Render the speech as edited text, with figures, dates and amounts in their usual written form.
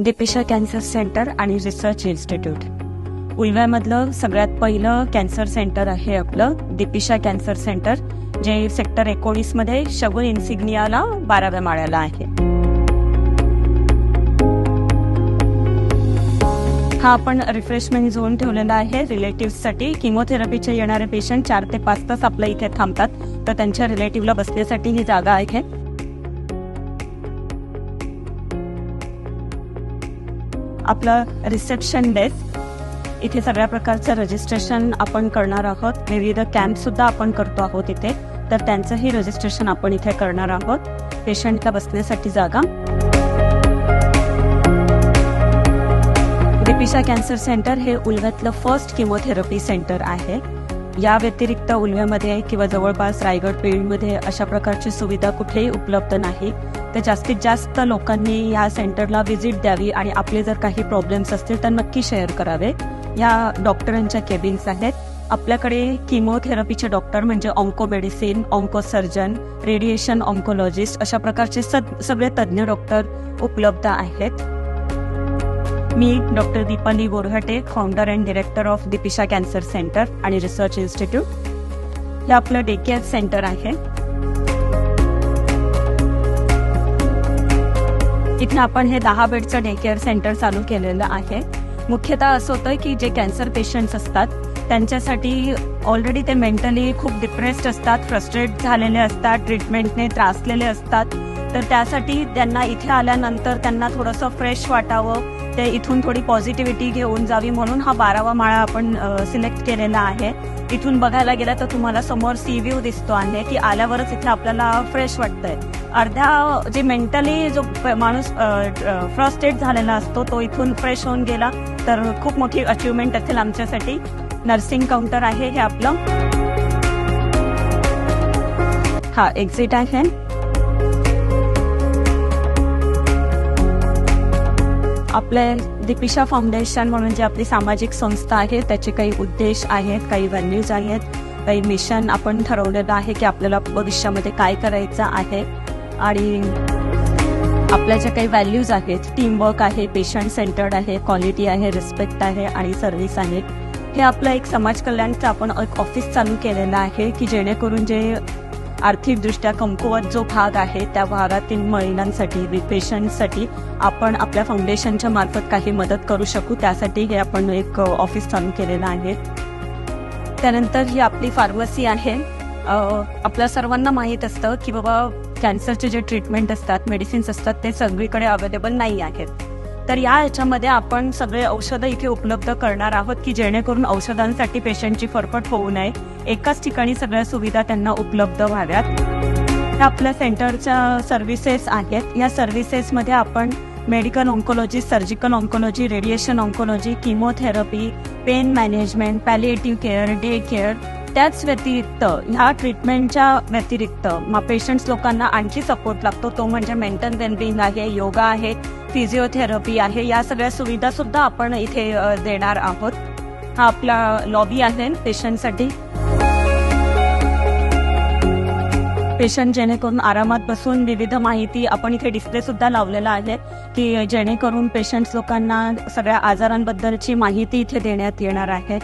Deepisha cancer centre आणि research institute उल्व्यामधलं सगळ्यात पहिलं कॅन्सर सेंटर आहे आपलं दीपिशा कॅन्सर सेंटर, जे सेक्टर 19 मध्ये शगुन इन्सिग्नियाला 12व्या माळ्याला आहे. हा आपण रिफ्रेशमेंट झोन ठेवलेला आहे रिलेटिव्हसाठी. किमोथेरपीचे येणारे पेशंट 4 ते 5 तास आपल्या इथे थांबतात, तर त्यांच्या रिलेटिव्हला बसण्यासाठी ही जागा आहे. आपलं रिसेप्शन डेस्क, इथे सगळ्या प्रकारचं रजिस्ट्रेशन आपण करणार आहोत. विविध कॅम्प सुद्धा आपण करतो आहोत इथे, तर त्यांचंही रजिस्ट्रेशन आपण इथे करणार आहोत. पेशंटला बसण्यासाठी जागा. दीपिशा कॅन्सर सेंटर हे उल्व्यातलं फर्स्ट किमोथेरपी सेंटर आहे. या व्यतिरिक्त उल्व्यामध्ये किंवा जवळपास रायगड पेठमध्ये अशा प्रकारची सुविधा कुठेही उपलब्ध नाही. तर जास्तीत जास्त लोकांनी या सेंटरला व्हिजिट द्यावी आणि आपले जर काही प्रॉब्लेम्स असतील तर नक्की शेअर करावे. या डॉक्टरांच्या केबिन्स आहेत. आपल्याकडे किमोथेरपीचे डॉक्टर म्हणजे onco medicine, onco surgeon, radiation oncologist अशा प्रकारचे सगळे तज्ज्ञ डॉक्टर उपलब्ध आहेत. मी doctor Deepali Borghate, founder and director of Deepisha cancer centre आणि रिसर्च इन्स्टिट्यूट. हे आपलं डे केअर सेंटर आहे. इथे आपण हे 10 बेडचं डे केअर सेंटर चालू केलेलं आहे. मुख्यतः असं होतं की जे कॅन्सर पेशंट्स असतात त्यांच्यासाठी ऑलरेडी ते मेंटली खूप डिप्रेस्ड असतात, फ्रस्ट्रेट झालेले असतात, ट्रीटमेंटने त्रासलेले असतात. तर त्यासाठी त्यांना इथे आल्यानंतर त्यांना थोडंसं फ्रेश वाटावं, ते इथून थोडी पॉझिटिव्हिटी घेऊन जावी म्हणून हा 12वा माळा आपण सिलेक्ट केलेला आहे. इथून बघायला गेला तर तुम्हाला समोर सी व्ह्यू दिसतो आहे की आल्यावरच इथे आपल्याला फ्रेश वाटतंय. अर्ध्या जे मेंटली जो माणूस फ्रस्ट्रेट झालेला असतो तो इथून फ्रेश होऊन गेला तर खूप मोठी अचिव्हमेंट असेल आमच्यासाठी. नर्सिंग काउंटर आहे हे आपलं. हा एक्झिट आहे. आपले दीपिशा फाउंडेशन म्हणून जी आपली सामाजिक संस्था आहे त्याचे काही उद्देश आहेत, काही व्हॅल्यूज आहेत, काही मिशन आपण ठरवलेलं आहे की आपल्याला भविष्यामध्ये काय करायचं आहे. आणि आपल्या ज्या काही व्हॅल्यूज आहेत, टीमवर्क आहे, पेशंट सेंटर्ड आहे, क्वालिटी आहे, रिस्पेक्ट आहे आणि सर्व्हिस आहे. हे आपलं एक समाज कल्याणचं आपण एक ऑफिस चालू केलेलं आहे की जेणेकरून जे आर्थिकदृष्ट्या कमकुवत जो भाग आहे त्या भागातील महिलांसाठी, पेशंटसाठी आपण आपल्या फाउंडेशनच्या मार्फत काही मदत करू शकू, त्यासाठी हे आपण एक ऑफिस चालू केलेलं आहे. त्यानंतर ही आपली फार्मसी आहे. आपल्या सर्वांना माहीत असतं की बाबा कॅन्सरचे जे ट्रीटमेंट असतात, मेडिसिन्स असतात ते सगळीकडे अवेलेबल नाही आहेत. तर याच्यामध्ये आपण सगळे औषधं इथे उपलब्ध करणार आहोत की जेणेकरून औषधांसाठी पेशंटची फरफट होऊ नये, एकाच ठिकाणी सगळ्या सुविधा त्यांना उपलब्ध व्हाव्यात. त्या आपल्या सेंटरच्या सर्व्हिसेस आहेत. या सर्व्हिसेसमध्ये आपण medical oncology, surgical oncology, radiation oncology, chemotherapy, pen management, palliative care, day care, त्याच व्यतिरिक्त ह्या ट्रीटमेंटच्या व्यतिरिक्त पेशंट्स लोकांना आणखी सपोर्ट लागतो तो म्हणजे मेंटल वेलबिंग आहे, योगा आहे, फिजिओथेरपी आहे. या सगळ्या सुविधा सुद्धा आपण इथे देणार आहोत. हा आपला लॉबी आहे पेशंटसाठी. पेशंट जेणेकरून आरामात बसून विविध माहिती आपण इथे डिस्प्ले सुद्धा लावलेला आहे की जेणेकरून पेशंट्स लोकांना सगळ्या आजारांबद्दलची माहिती इथे देण्यात येणार आहे.